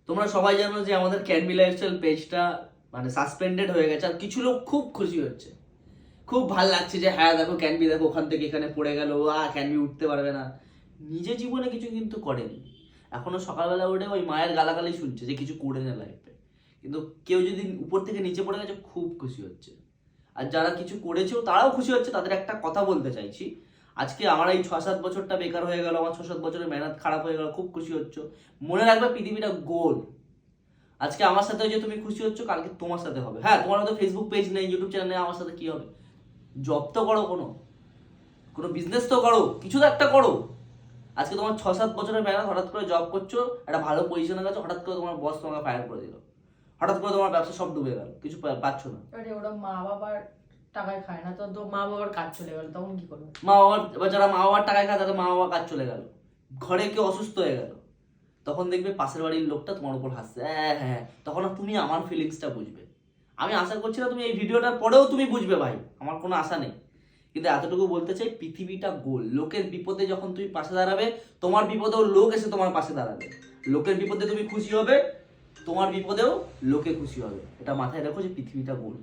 তোমরা সবাই জানো যে আমাদের ক্যানবি লাইফস্টাইল পেজটা মানে সাসপেন্ডেড হয়ে গেছে, আর কিছু লোক খুব খুশি হচ্ছে, খুব ভাল লাগছে যে হ্যাঁ দেখো ক্যানবি, দেখো ওখান থেকে এখানে পড়ে গেল, ক্যানবি উঠতে পারবে না। নিজে জীবনে কিছু কিন্তু করেনি, এখনো সকালবেলা উঠে ওই মায়ের গালাগালি শুনছে যে কিছু করে না লাইফে। কিন্তু কেউ যদি উপর থেকে নিচে পড়ে গেছে খুব খুশি হচ্ছে, আর যারা কিছু করেছেও তারাও খুশি হচ্ছে। তাদের একটা কথা বলতে চাইছি, আজকে আমার এই 6-7 বছরটা বেকার হয়ে গেল, আমার 6-7 বছরের মেহনত খারাপ হয়ে গেল, খুব খুশি হচ্ছ, মনে রাখবে পৃথিবীটা গোল। আজকে আমার সাথে যে তুমি খুশি হচ্ছ, কালকে তোমার সাথে হবে। হ্যাঁ, তোমার হয়তো ফেসবুক পেজ নেই, ইউটিউব চ্যানেল নেই, আমার সাথে কি হবে? জব তো করো, কোনো কোনো বিজনেস তো করো, কিছু তো একটা করো। আজকে তোমার 6-7 বছরের মেহনত, হঠাৎ করে জব করছো, একটা ভালো পজিশনে গেছো, হঠাৎ করে তোমার বস তোমাকে ফায়ার করে দিল, হঠাৎ করে তোমার ব্যবসা সব ডুবে গেল, কিছু পাচ্ছ না। আরে ওরা মা বাবার টাকায় খায় না তো, তো মা বাবার কাজ চলে গেল তখন কি করবে? মা বাবার, এবার যারা মা বাবার টাকায় খায় তাদের মা বাবার কাজ চলে গেল, ঘরে কেউ অসুস্থ হয়ে গেল, তখন দেখবে পাশের বাড়ির লোকটা তোমার উপর হাসছে, হ্যাঁ হ্যাঁ, তখন আর তুমি আমার ফিলিংসটা বুঝবে। আমি আশা করছি না তুমি এই ভিডিওটার পরেও তুমি বুঝবে ভাই, আমার কোনো আশা নেই। কিন্তু এতটুকু বলতে চাই, পৃথিবীটা গোল। লোকের বিপদে যখন তুমি পাশে দাঁড়াবে, তোমার বিপদেও লোক এসে তোমার পাশে দাঁড়াবে। লোকের বিপদে তুমি খুশি হবে, তোমার বিপদেও লোকে খুশি হবে। এটা মাথায় রাখো যে পৃথিবীটা গোল।